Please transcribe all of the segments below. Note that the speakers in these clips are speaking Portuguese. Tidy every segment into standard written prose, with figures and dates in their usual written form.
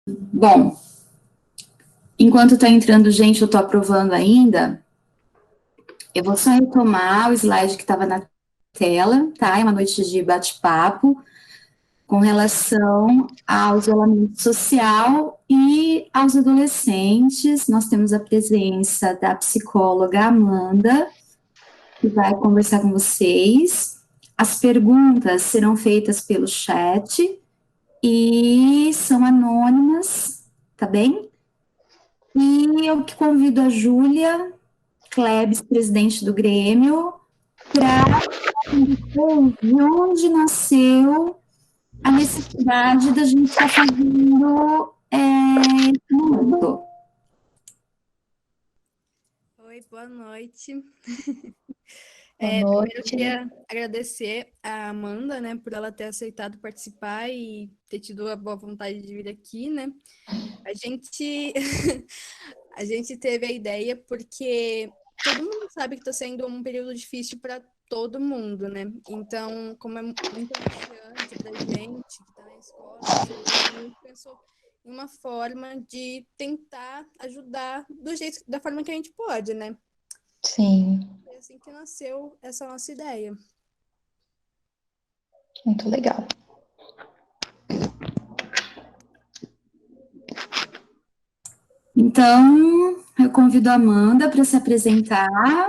Bom, enquanto está entrando gente, eu estou aprovando ainda. Eu vou só retomar o slide que estava na tela, tá? É uma noite de bate-papo com relação ao isolamento social e aos adolescentes. Nós temos a presença da psicóloga Amanda, que vai conversar com vocês. As perguntas serão feitas pelo chat e são anônimas, tá bem? E eu que convido a Júlia Klebs, presidente do Grêmio, para de onde nasceu a necessidade da gente estar fazendo esse momento. Oi, boa noite. Boa Primeiro eu noite. queria agradecer a Amanda, né, por ela ter aceitado participar e ter tido a boa vontade de vir aqui, né? A gente, a gente teve a ideia porque todo mundo sabe que está sendo um período difícil para todo mundo, né? Então, como é muito angustiante para a gente que está na escola, a gente pensou em uma forma de tentar ajudar da forma que a gente pode, né? Sim, Foi assim que nasceu essa nossa ideia. muito legal. Então, eu convido a Amanda para se apresentar,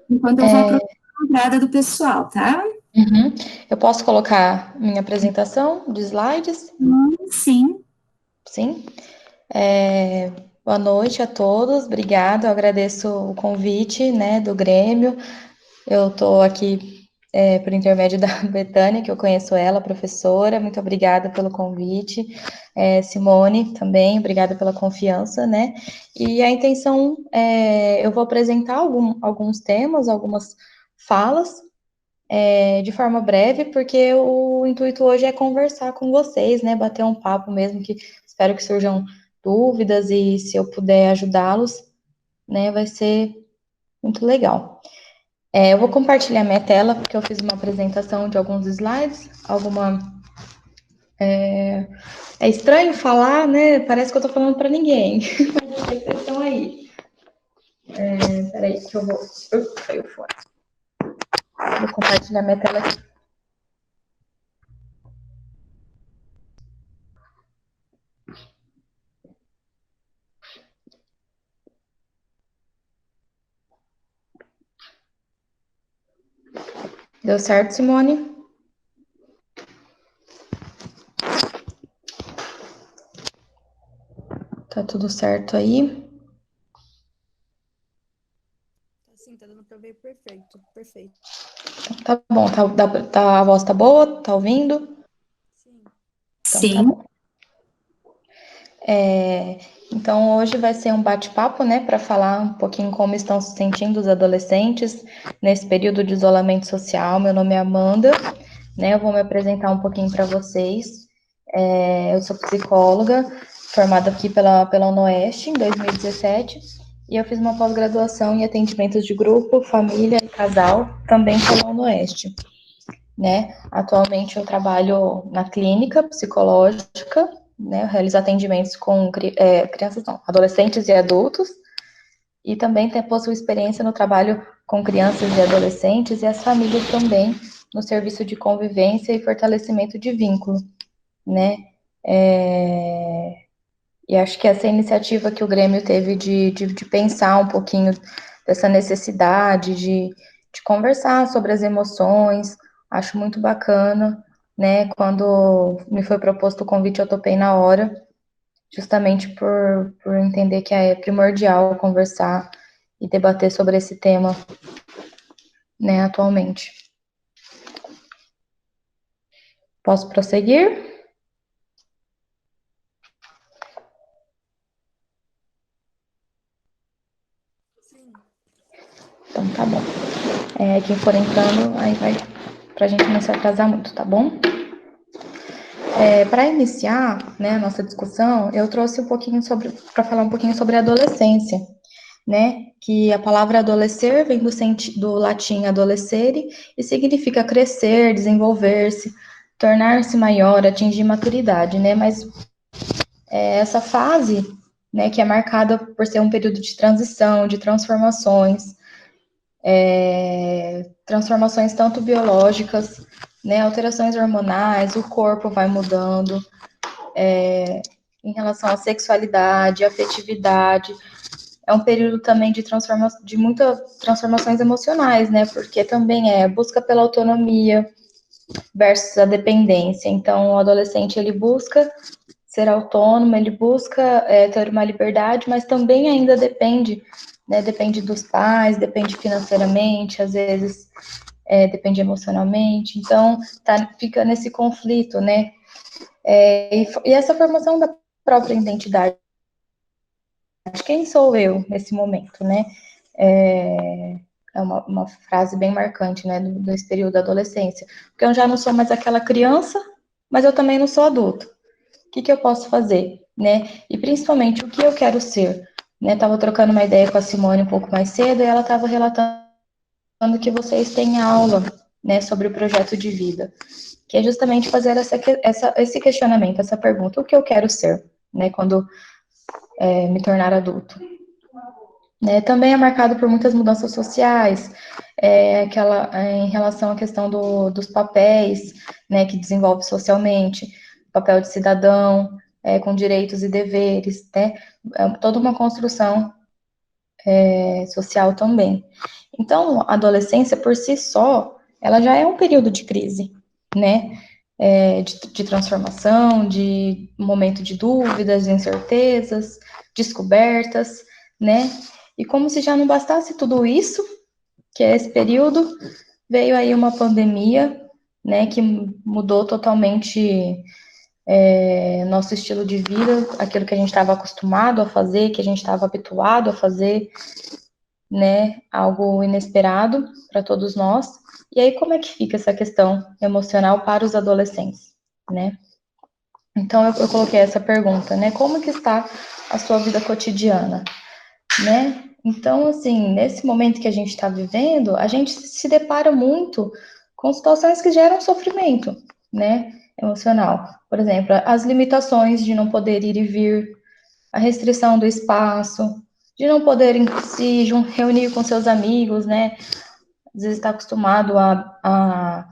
enquanto eu vou aproveitar a entrada do pessoal, tá? Eu posso colocar minha apresentação de slides? Sim. Sim. Boa noite a todos, obrigada, eu agradeço o convite, né, do Grêmio. Eu estou aqui por intermédio da Betânia, que eu conheço ela, professora, muito obrigada pelo convite. Simone, também, obrigada pela confiança, né? E a intenção eu vou apresentar alguns temas, algumas falas, de forma breve, porque o intuito hoje é conversar com vocês, né? Bater um papo mesmo, que espero que surjam dúvidas e se eu puder ajudá-los, né, vai ser muito legal. Eu vou compartilhar minha tela, porque eu fiz uma apresentação de alguns slides, É estranho falar, né? Parece que eu tô falando para ninguém, mas vocês estão aí. Peraí, que eu vou... Caiu fora. Vou compartilhar minha tela aqui. Deu certo, Simone? Tá tudo certo aí? Assim, tá dando para ver perfeito, perfeito. Tá bom, a voz tá boa? Tá ouvindo? Sim. Então tá Sim. bom. Então hoje vai ser um bate-papo, né, para falar um pouquinho como estão se sentindo os adolescentes nesse período de isolamento social. Meu nome é Amanda, né? Eu vou me apresentar um pouquinho para vocês. Eu sou psicóloga, formada aqui pela UnoOeste em 2017, e eu fiz uma pós-graduação em atendimentos de grupo, família e casal, também pela UnoOeste, né? Atualmente eu trabalho na clínica psicológica, né? Eu realizo atendimentos com crianças, não, adolescentes e adultos, e também possuo experiência no trabalho com crianças e adolescentes e as famílias também, no serviço de convivência e fortalecimento de vínculo, né? E acho que essa iniciativa que o Grêmio teve de pensar um pouquinho dessa necessidade de conversar sobre as emoções, acho muito bacana, né? Quando me foi proposto o convite, eu topei na hora, justamente por entender que é primordial conversar e debater sobre esse tema, né, atualmente. Posso prosseguir? Sim. Então tá bom. Quem for entrando, aí vai, pra gente não se atrasar muito, tá bom? Para iniciar, né, a nossa discussão, eu trouxe para falar um pouquinho sobre a adolescência, né? Que a palavra adolescer vem do latim adolescere e significa crescer, desenvolver-se, tornar-se maior, atingir maturidade, né? Mas Essa fase, né, que é marcada por ser um período de transição, de transformações, transformações tanto biológicas, né, alterações hormonais, o corpo vai mudando, em relação à sexualidade, afetividade. É um período também de muitas transformações emocionais, né, porque também é busca pela autonomia versus a dependência. Então, o adolescente, ele busca ser autônomo, ele busca ter uma liberdade, mas também ainda depende, né? Depende dos pais, depende financeiramente, às vezes depende emocionalmente. Então, fica nesse conflito, né? E essa formação da própria identidade. Quem sou eu nesse momento, né? É uma frase bem marcante, né? Desse período da adolescência. Porque eu já não sou mais aquela criança, mas eu também não sou adulto. O que eu posso fazer, né? E principalmente o que eu quero ser, né? Tava trocando uma ideia com a Simone um pouco mais cedo e ela estava relatando que vocês têm aula, né, sobre o projeto de vida, que é justamente fazer esse questionamento, essa pergunta: o que eu quero ser, né? Quando me tornar adulto. Né, também é marcado por muitas mudanças sociais, em relação à questão dos papéis, né, que desenvolve socialmente, papel de cidadão, com direitos e deveres, né, toda uma construção social também. Então, a adolescência, por si só, ela já é um período de crise, né, de transformação, de momento de dúvidas, de incertezas, descobertas, né, e como se já não bastasse tudo isso, que é esse período, veio aí uma pandemia, né, que mudou totalmente nosso estilo de vida, aquilo que a gente estava acostumado a fazer, que a gente estava habituado a fazer, né, algo inesperado para todos nós. E aí, como é que fica essa questão emocional para os adolescentes, né? Então, eu coloquei essa pergunta, né? Como que está a sua vida cotidiana, né? Então, assim, nesse momento que a gente está vivendo, a gente se depara muito com situações que geram sofrimento, né? Emocional. Por exemplo, as limitações de não poder ir e vir, a restrição do espaço, de não poder se reunir com seus amigos, né? Às vezes está acostumado a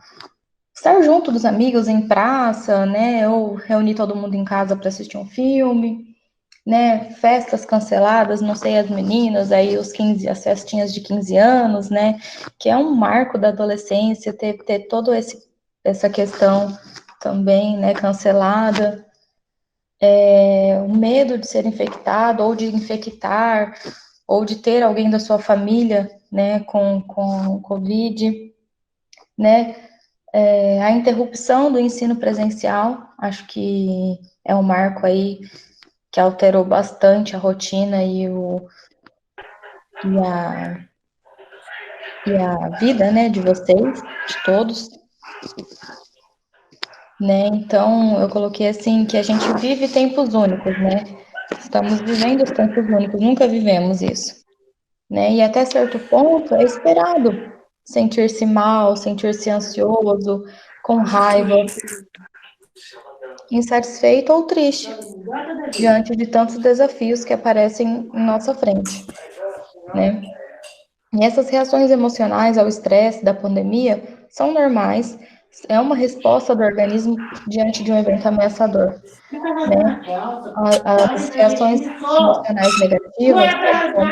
estar junto dos amigos em praça, né? Ou reunir todo mundo em casa para assistir um filme, né? Festas canceladas, não sei as meninas, aí as festinhas de 15 anos, né? Que é um marco da adolescência, ter todo essa questão também, né? Cancelada. O medo de ser infectado, ou de infectar, ou de ter alguém da sua família, né, com Covid, né, a interrupção do ensino presencial, acho que é um marco aí que alterou bastante a rotina e a vida, né, de vocês, de todos, né, então eu coloquei assim, que a gente vive tempos únicos, né, estamos vivendo os tempos únicos, nunca vivemos isso. Né? E até certo ponto é esperado sentir-se mal, sentir-se ansioso, com raiva, insatisfeito ou triste diante de tantos desafios que aparecem em nossa frente, né? E essas reações emocionais ao estresse da pandemia são normais, é uma resposta do organismo diante de um evento ameaçador, né? As reações emocionais negativas, tais como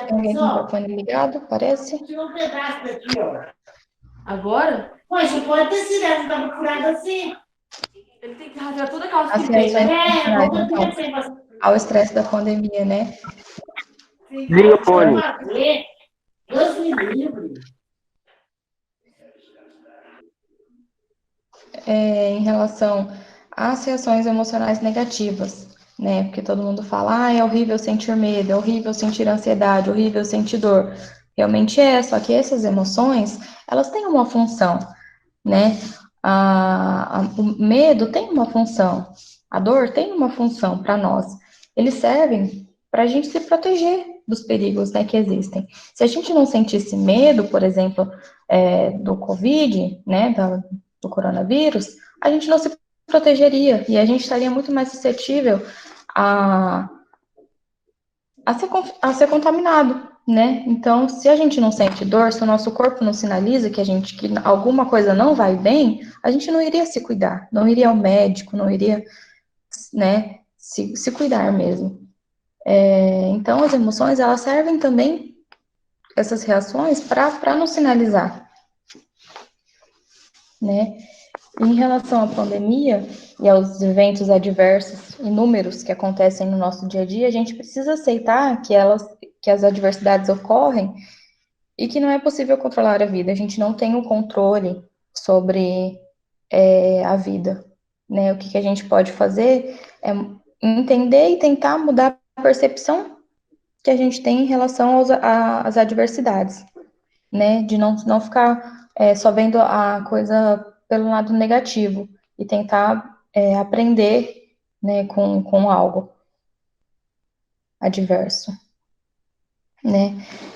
tem alguém com o microfone ligado, parece. Tirou um pedaço daqui, ó. Agora? Poxa, pode ter sido essa, tava furada assim. Ele tem que rasgar toda aquela As que tem, reações né? emocionais, então, ao estresse da pandemia, né? Liga o fone. Deus me livre. Em relação às reações emocionais negativas, né? Porque todo mundo fala, é horrível sentir medo, é horrível sentir ansiedade, é horrível sentir dor. Realmente só que essas emoções, elas têm uma função, né? O medo tem uma função, a dor tem uma função para nós. Eles servem para a gente se proteger dos perigos, né, que existem. Se a gente não sentisse medo, por exemplo, do Covid, né, do coronavírus, a gente não se protegeria e a gente estaria muito mais suscetível a, a ser contaminado, né? Então, se a gente não sente dor, se o nosso corpo não sinaliza que alguma coisa não vai bem, a gente não iria se cuidar, não iria ao médico, não iria, né, se cuidar mesmo. Então, as emoções, elas servem também, essas reações, para nos sinalizar, né? Em relação à pandemia e aos eventos adversos inúmeros que acontecem no nosso dia a dia, a gente precisa aceitar que as adversidades ocorrem e que não é possível controlar a vida. A gente não tem o controle sobre a vida, né? O que a gente pode fazer é entender e tentar mudar a percepção que a gente tem em relação às adversidades, né? De não ficar só vendo a coisa pelo lado negativo e tentar aprender, né, com algo adverso, né?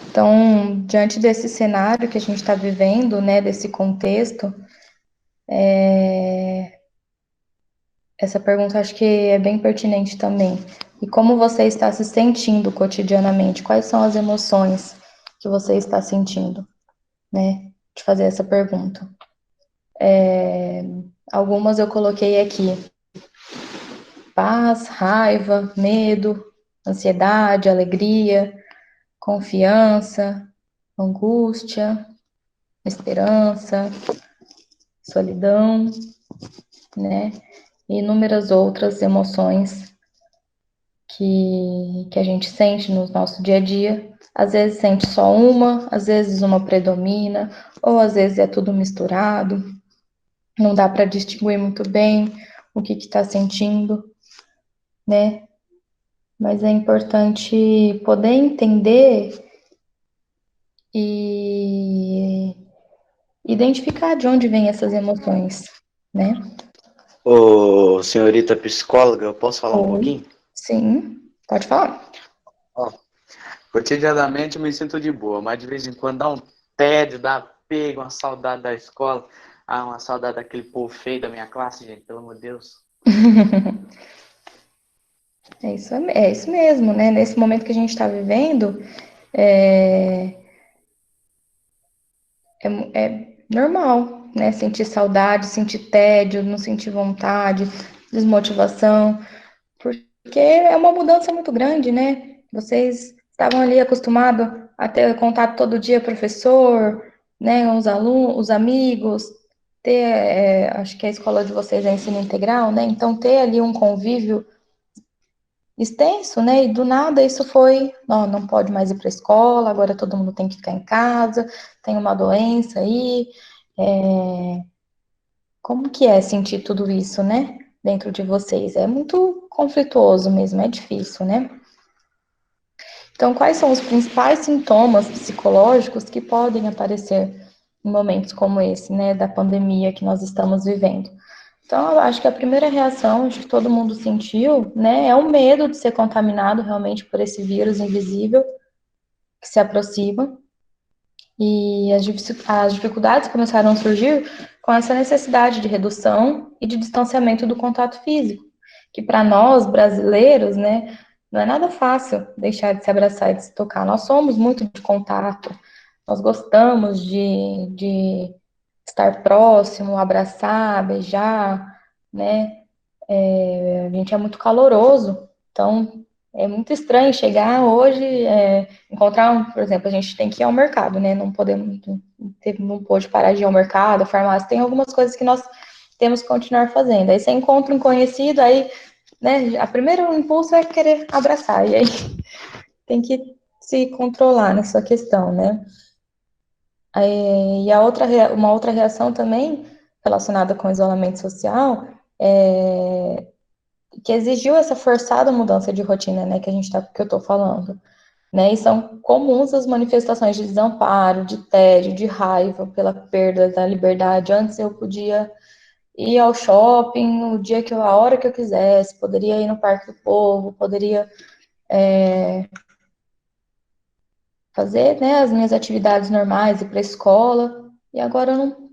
Então, diante desse cenário que a gente está vivendo, né, desse contexto, essa pergunta acho que é bem pertinente também. E como você está se sentindo cotidianamente? Quais são as emoções que você está sentindo, né? De fazer essa pergunta. Algumas eu coloquei aqui: paz, raiva, medo, ansiedade, alegria, confiança, angústia, esperança, solidão, né? E inúmeras outras emoções que a gente sente no nosso dia a dia. Às vezes sente só uma, às vezes uma predomina, ou às vezes é tudo misturado. Não dá para distinguir muito bem o que está sentindo, né? Mas é importante poder entender e identificar de onde vêm essas emoções, né? Ô, senhorita psicóloga, eu posso falar um Oi, pouquinho? sim, pode falar. Ó, cotidianamente eu me sinto de boa, mas de vez em quando dá um tédio, dá apego, uma saudade da escola, uma saudade daquele povo feio da minha classe, gente, pelo amor de Deus. É isso mesmo, né? Nesse momento que a gente está vivendo, é, é normal, né? Sentir saudade, sentir tédio, não sentir vontade, desmotivação, porque é uma mudança muito grande, né? Vocês estavam ali acostumados a ter contato todo dia, professor, né? Os alunos, os amigos, acho que a escola de vocês é ensino integral, né? Então ter ali um convívio extenso, né? E do nada isso foi, não pode mais ir para a escola, agora todo mundo tem que ficar em casa, tem uma doença aí. Como que é sentir tudo isso, né? Dentro de vocês? É muito conflituoso mesmo, é difícil, né? Então, quais são os principais sintomas psicológicos que podem aparecer em momentos como esse, né, da pandemia que nós estamos vivendo? Então, eu acho que a primeira reação, acho que todo mundo sentiu, né, é o medo de ser contaminado realmente por esse vírus invisível que se aproxima. E as dificuldades começaram a surgir com essa necessidade de redução e de distanciamento do contato físico, que para nós brasileiros, né, não é nada fácil deixar de se abraçar e de se tocar. Nós somos muito de contato, nós gostamos de estar próximo, abraçar, beijar, né? A gente é muito caloroso, então é muito estranho chegar hoje, encontrar, por exemplo, a gente tem que ir ao mercado, né? Não pode parar de ir ao mercado, a farmácia, tem algumas coisas que nós temos que continuar fazendo. Aí você encontra um conhecido, aí, né, a primeiro impulso é querer abraçar, e aí tem que se controlar nessa questão, né? E uma outra reação também relacionada com o isolamento social que exigiu essa forçada mudança de rotina, né, que eu estou falando, né, e são comuns as manifestações de desamparo, de tédio, de raiva pela perda da liberdade. Antes eu podia ir ao shopping a hora que eu quisesse, poderia ir no Parque do Povo, poderia fazer, né, as minhas atividades normais, ir para a escola, e agora eu não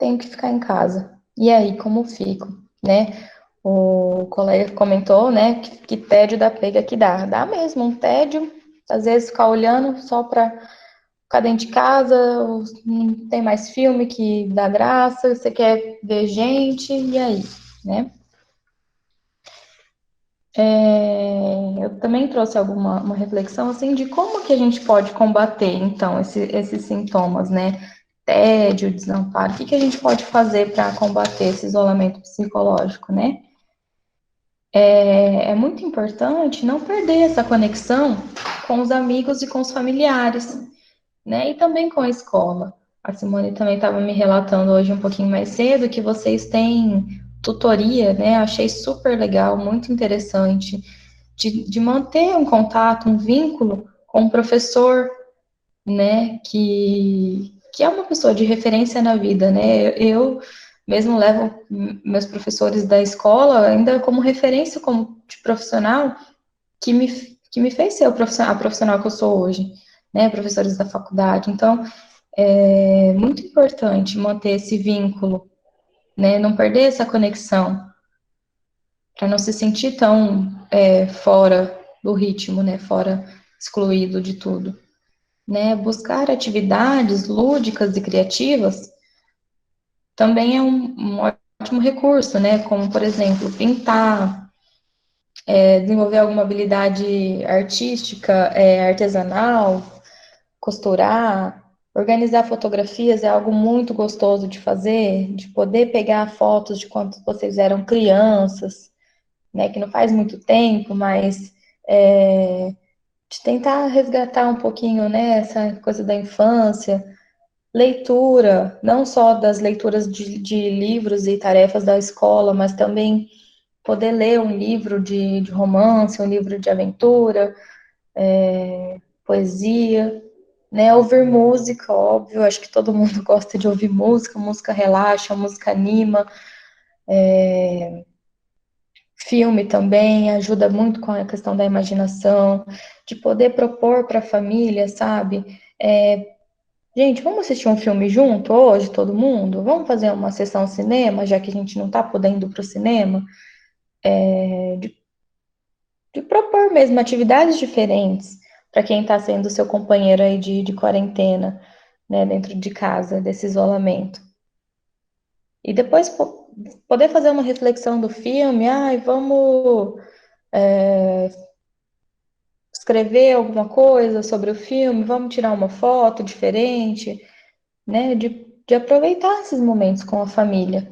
tenho que ficar em casa. E aí, como fico, né? O colega comentou, né, que tédio da pega que dá. Dá mesmo, um tédio, às vezes ficar olhando só para ficar dentro de casa, não tem mais filme que dá graça, você quer ver gente, e aí, né? Eu também trouxe uma reflexão, assim, de como que a gente pode combater, então, esses sintomas, né? Tédio, desamparo, o que a gente pode fazer para combater esse isolamento psicológico, né? É muito importante não perder essa conexão com os amigos e com os familiares, né? E também com a escola. A Simone também estava me relatando hoje um pouquinho mais cedo que vocês têm tutoria, né? Achei super legal, muito interessante, de manter um contato, um vínculo com o professor, né? Que é uma pessoa de referência na vida, né? Eu mesmo levo meus professores da escola ainda como referência como de profissional que me fez ser a profissional que eu sou hoje, né? Professores da faculdade. Então, é muito importante manter esse vínculo, né? Não perder essa conexão, para não se sentir tão fora do ritmo, né? Fora, excluído de tudo, né? Buscar atividades lúdicas e criativas também é um ótimo recurso, né? Como, por exemplo, pintar, desenvolver alguma habilidade artística, artesanal, costurar, organizar fotografias é algo muito gostoso de fazer, de poder pegar fotos de quando vocês eram crianças, né, que não faz muito tempo, mas de tentar resgatar um pouquinho, né, essa coisa da infância, leitura, não só das leituras de livros e tarefas da escola, mas também poder ler um livro de romance, um livro de aventura, poesia, né? Ouvir música, óbvio, acho que todo mundo gosta de ouvir música, música relaxa, música anima, filme também ajuda muito com a questão da imaginação, de poder propor para a família, sabe? Gente, vamos assistir um filme junto hoje, todo mundo? Vamos fazer uma sessão cinema, já que a gente não está podendo ir para o cinema? De propor mesmo atividades diferentes para quem está sendo seu companheiro aí de quarentena, né, dentro de casa, desse isolamento. E depois poder fazer uma reflexão do filme, vamos escrever alguma coisa sobre o filme, vamos tirar uma foto diferente, né, de aproveitar esses momentos com a família.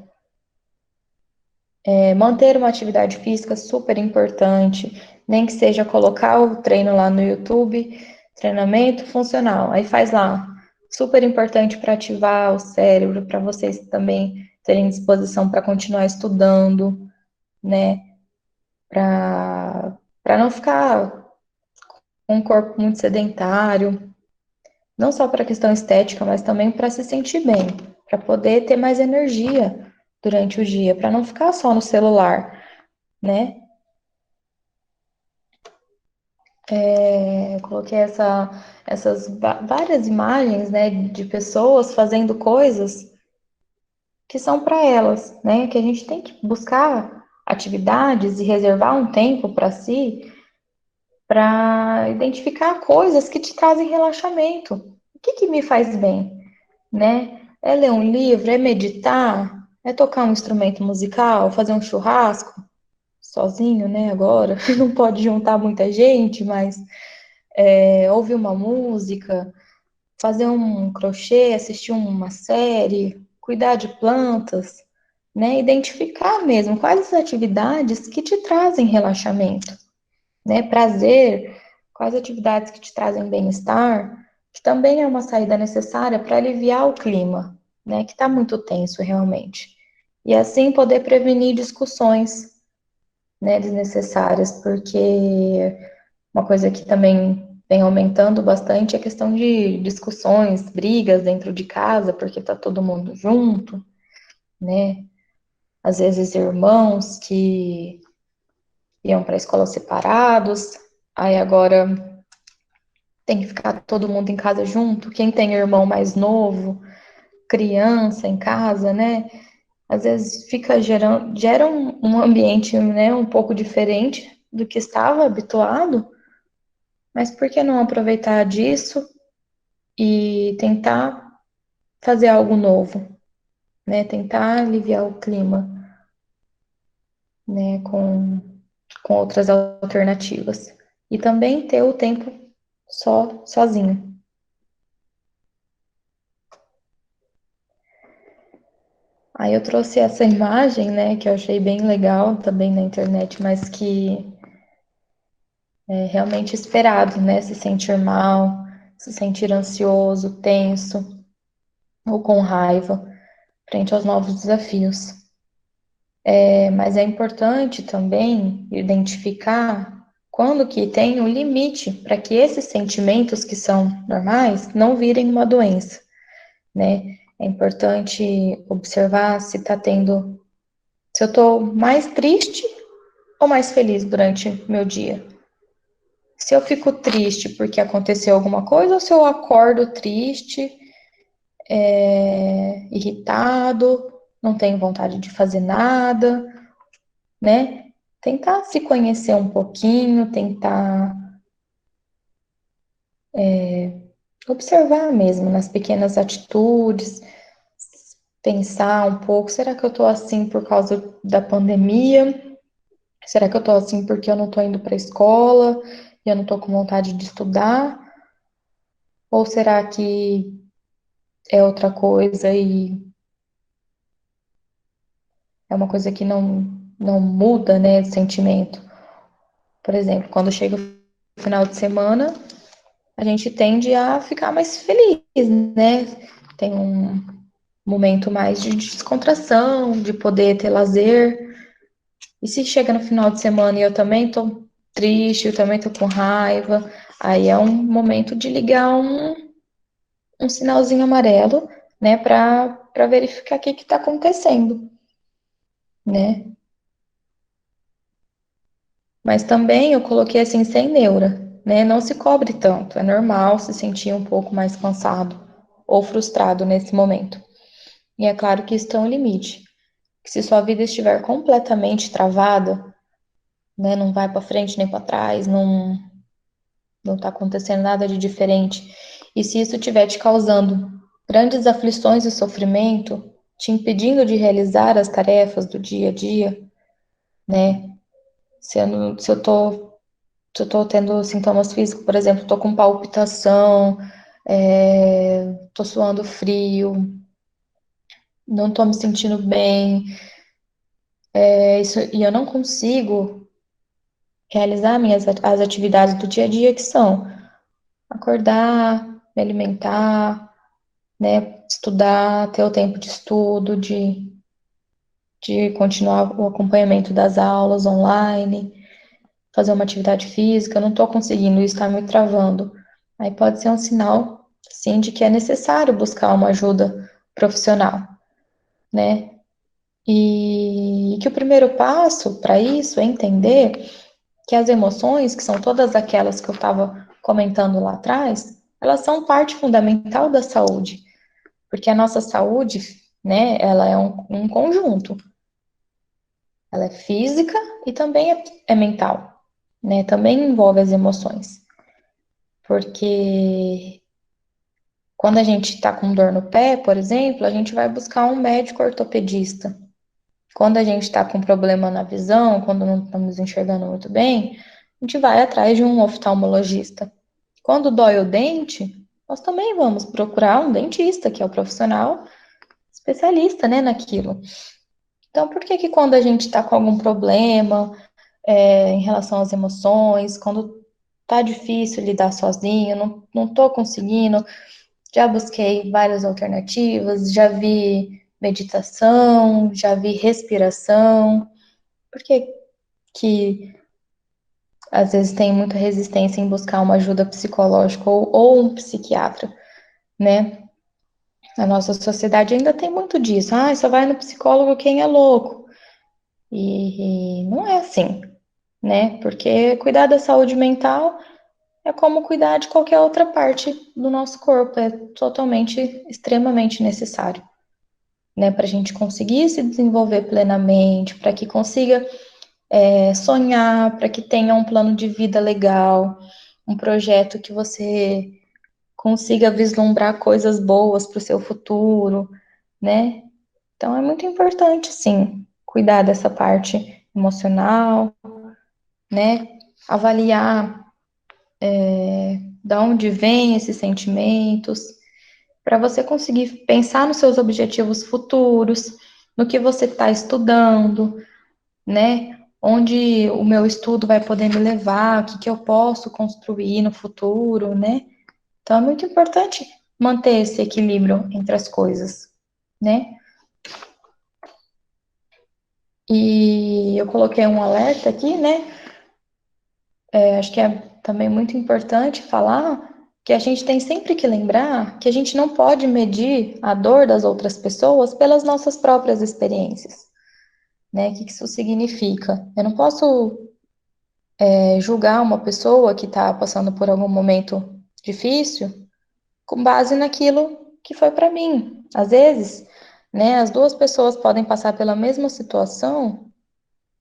Manter uma atividade física super importante, nem que seja colocar o treino lá no YouTube, treinamento funcional, aí faz lá, super importante para ativar o cérebro, para vocês também terem disposição para continuar estudando, né, para não ficar com um corpo muito sedentário, não só para a questão estética, mas também para se sentir bem, para poder ter mais energia durante o dia, para não ficar só no celular, né? Coloquei essas várias imagens, né, de pessoas fazendo coisas que são para elas, né? Que a gente tem que buscar atividades e reservar um tempo para si, para identificar coisas que te trazem relaxamento. O que me faz bem, né? É ler um livro, é meditar, é tocar um instrumento musical, fazer um churrasco sozinho, né? Agora não pode juntar muita gente, mas ouvir uma música, fazer um crochê, assistir uma série, cuidar de plantas, né? Identificar mesmo quais as atividades que te trazem relaxamento, né? Prazer, quais atividades que te trazem bem-estar, que também é uma saída necessária para aliviar o clima, né? Que está muito tenso realmente. E assim poder prevenir discussões, né, desnecessárias, porque uma coisa que também vem aumentando bastante é a questão de discussões, brigas dentro de casa, porque tá todo mundo junto, né? Às vezes irmãos que iam para a escola separados, aí agora tem que ficar todo mundo em casa junto. Quem tem irmão mais novo criança em casa, né? Às vezes gera um ambiente, né, um pouco diferente do que estava habituado, mas por que não aproveitar disso e tentar fazer algo novo, né? Tentar aliviar o clima, né, com outras alternativas. E também ter o tempo sozinho. Aí eu trouxe essa imagem, né, que eu achei bem legal também na internet, mas que é realmente esperado, né, se sentir mal, se sentir ansioso, tenso ou com raiva frente aos novos desafios. Mas é importante também identificar quando que tem um limite para que esses sentimentos que são normais não virem uma doença, né? É importante observar se se eu estou mais triste ou mais feliz durante meu dia. Se eu fico triste porque aconteceu alguma coisa ou se eu acordo triste, irritado, não tenho vontade de fazer nada, né? Tentar se conhecer um pouquinho, tentar observar mesmo nas pequenas atitudes, pensar um pouco, será que eu tô assim por causa da pandemia? Será que eu tô assim porque eu não tô indo para a escola e eu não tô com vontade de estudar? Ou será que é outra coisa e é uma coisa que não muda, né, de sentimento? Por exemplo, quando chega o final de semana, a gente tende a ficar mais feliz, né? Tem um momento mais de descontração, de poder ter lazer. E se chega no final de semana e eu também tô triste, eu também tô com raiva, aí é um momento de ligar um sinalzinho amarelo, né, para verificar o que está acontecendo, né? Mas também eu coloquei assim sem neura, né? Não se cobre tanto, é normal se sentir um pouco mais cansado ou frustrado nesse momento. E é claro que isso tem um limite. Que se sua vida estiver completamente travada, né, não vai para frente nem para trás, não está acontecendo nada de diferente. E se isso estiver te causando grandes aflições e sofrimento, te impedindo de realizar as tarefas do dia a dia, né? Se eu tô tendo sintomas físicos, por exemplo, tô com palpitação, tô suando frio, não tô me sentindo bem, e eu não consigo realizar as atividades do dia a dia que são acordar, me alimentar, né, estudar, ter o tempo de estudo, de continuar o acompanhamento das aulas online, fazer uma atividade física, eu não estou conseguindo, isso está me travando. Aí pode ser um sinal, sim, de que é necessário buscar uma ajuda profissional, né? E que o primeiro passo para isso é entender que as emoções, que são todas aquelas que eu estava comentando lá atrás, elas são parte fundamental da saúde, porque a nossa saúde, né, ela é um conjunto. Ela é física e também é mental, né? Também envolve as emoções. Porque quando a gente está com dor no pé, por exemplo, a gente vai buscar um médico ortopedista. Quando a gente está com problema na visão, quando não estamos enxergando muito bem, a gente vai atrás de um oftalmologista. Quando dói o dente, nós também vamos procurar um dentista, que é o profissional especialista, né, naquilo. Então, por que que quando a gente está com algum problema em relação às emoções, quando tá difícil lidar sozinho, não tô conseguindo, já busquei várias alternativas, já vi meditação, já vi respiração, por que às vezes tem muita resistência em buscar uma ajuda psicológica ou um psiquiatra, né? A nossa sociedade ainda tem muito disso. Ah, só vai no psicólogo quem é louco. E não é assim, né? Porque cuidar da saúde mental é como cuidar de qualquer outra parte do nosso corpo, é totalmente, extremamente necessário, né, para a gente conseguir se desenvolver plenamente, para que consiga sonhar, para que tenha um plano de vida legal, um projeto que você consiga vislumbrar coisas boas para o seu futuro, né? Então é muito importante, sim, cuidar dessa parte emocional, né? Avaliar de onde vêm esses sentimentos, para você conseguir pensar nos seus objetivos futuros, no que você está estudando, né? Onde o meu estudo vai poder me levar, o que eu posso construir no futuro, né? Então é muito importante manter esse equilíbrio entre as coisas, né? E eu coloquei um alerta aqui, né? Acho que é também muito importante falar que a gente tem sempre que lembrar que a gente não pode medir a dor das outras pessoas pelas nossas próprias experiências, né? O que isso significa? Eu não posso julgar uma pessoa que está passando por algum momento difícil com base naquilo que foi para mim. Às vezes, né, as duas pessoas podem passar pela mesma situação,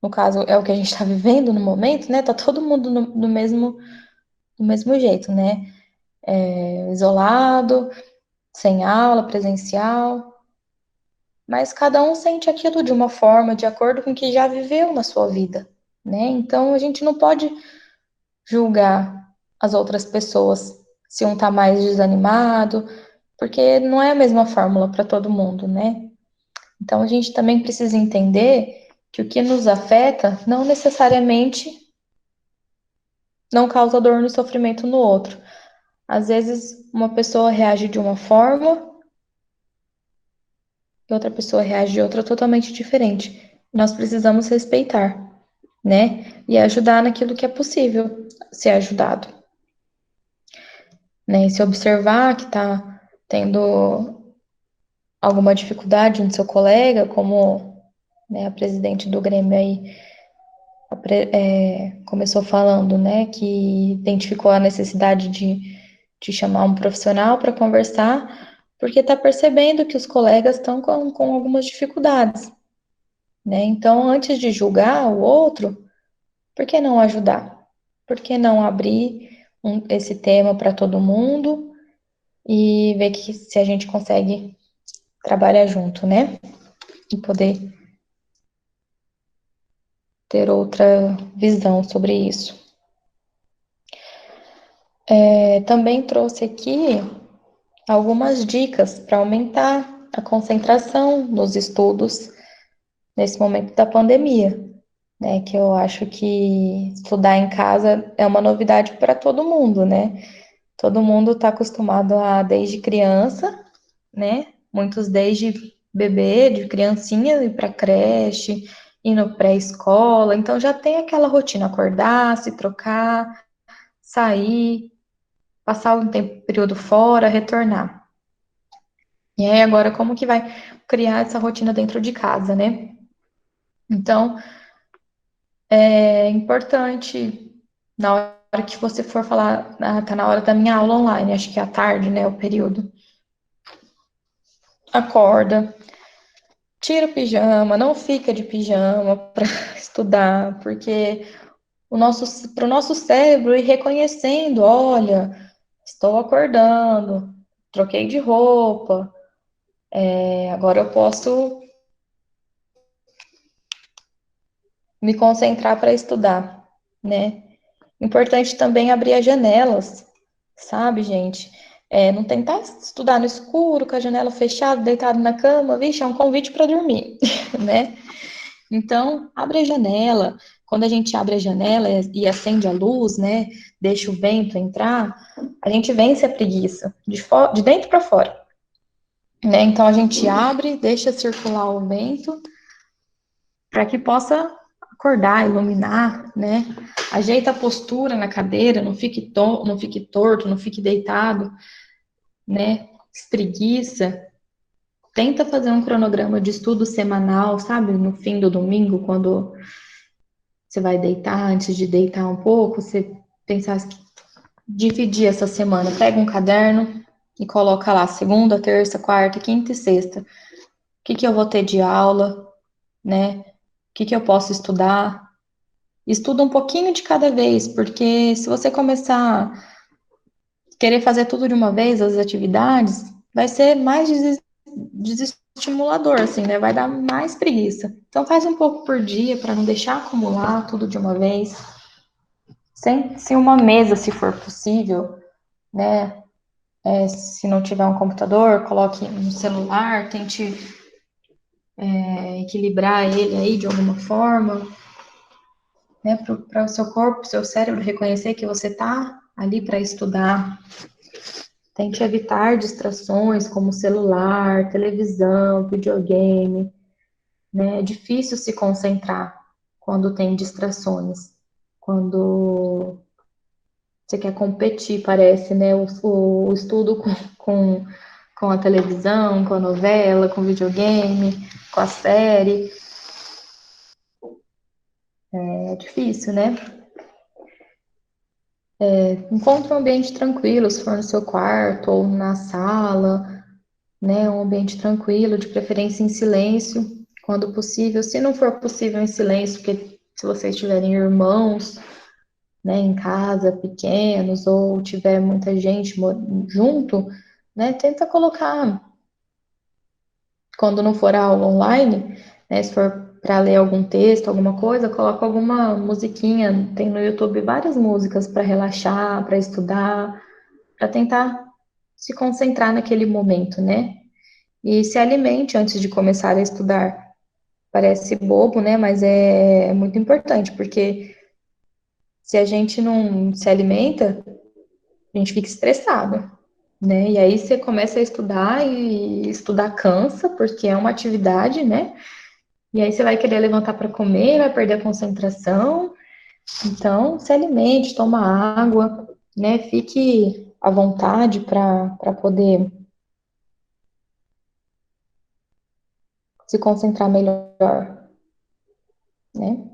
no caso é o que a gente está vivendo no momento, né? Tá todo mundo do mesmo jeito, né? Isolado, sem aula presencial, mas cada um sente aquilo de uma forma, de acordo com o que já viveu na sua vida, né? Então a gente não pode julgar as outras pessoas se um tá mais desanimado, porque não é a mesma fórmula para todo mundo, né? Então a gente também precisa entender que o que nos afeta não necessariamente não causa dor no sofrimento no outro. Às vezes uma pessoa reage de uma forma e outra pessoa reage de outra totalmente diferente. Nós precisamos respeitar, né? E ajudar naquilo que é possível ser ajudado, né? E se observar que está tendo alguma dificuldade no seu colega, como, né, a presidente do Grêmio aí começou falando, né, que identificou a necessidade de chamar um profissional para conversar, porque está percebendo que os colegas estão com algumas dificuldades, né? Então, antes de julgar o outro, por que não ajudar? Por que não abrir esse tema para todo mundo e ver que se a gente consegue trabalhar junto, né? E poder ter outra visão sobre isso. Também trouxe aqui algumas dicas para aumentar a concentração nos estudos nesse momento da pandemia, né? Que eu acho que estudar em casa é uma novidade para todo mundo, né? Todo mundo está acostumado a, desde criança, né? Muitos desde bebê, de criancinha, ir para creche, ir no pré-escola, então já tem aquela rotina, acordar, se trocar, sair, passar um tempo, período fora, retornar. E aí agora como que vai criar essa rotina dentro de casa, né? Então, é importante, na hora que você for falar, tá na hora da minha aula online, acho que é à tarde, né, o período. Acorda, tira o pijama, não fica de pijama para estudar, porque para o nosso cérebro ir reconhecendo, olha, estou acordando, troquei de roupa, agora eu posso me concentrar para estudar, né? Importante também abrir as janelas, sabe, gente? Não tentar estudar no escuro, com a janela fechada, deitado na cama, vixe, é um convite para dormir, né? Então, abre a janela. Quando a gente abre a janela e acende a luz, né? Deixa o vento entrar, a gente vence a preguiça, de dentro para fora, né? Então, a gente abre, deixa circular o vento, para que possa acordar, iluminar, né? Ajeita a postura na cadeira, não fique torto, não fique deitado, né? Espreguiça. Tenta fazer um cronograma de estudo semanal, sabe? No fim do domingo, quando você vai deitar, antes de deitar um pouco, você pensar dividir essa semana. Pega um caderno e coloca lá segunda, terça, quarta, quinta e sexta. O que eu vou ter de aula, né? O que eu posso estudar? Estuda um pouquinho de cada vez, porque se você começar a querer fazer tudo de uma vez, as atividades, vai ser mais desestimulador, assim, né? Vai dar mais preguiça. Então faz um pouco por dia para não deixar acumular tudo de uma vez. Sem uma mesa, se for possível, né? Se não tiver um computador, coloque no celular, tente equilibrar ele aí de alguma forma, né? Para o seu corpo, seu cérebro reconhecer que você está ali para estudar. Tente evitar distrações como celular, televisão, videogame, né? É difícil se concentrar quando tem distrações, quando você quer competir, parece, né? O estudo com a televisão, com a novela, com o videogame, com a série. É difícil, né? Encontre um ambiente tranquilo, se for no seu quarto ou na sala, né? Um ambiente tranquilo, de preferência em silêncio, quando possível. Se não for possível em silêncio, porque se vocês tiverem irmãos, né, em casa, pequenos, ou tiver muita gente junto, né, tenta colocar, quando não for aula online, né, se for para ler algum texto, alguma coisa, coloca alguma musiquinha. Tem no YouTube várias músicas para relaxar, para estudar, para tentar se concentrar naquele momento, né? E se alimente antes de começar a estudar. Parece bobo, né? Mas é muito importante, porque se a gente não se alimenta, a gente fica estressado, né? E aí você começa a estudar e estudar cansa, porque é uma atividade, né? E aí você vai querer levantar para comer, vai perder a concentração. Então, se alimente, toma água, né? Fique à vontade para poder se concentrar melhor, né?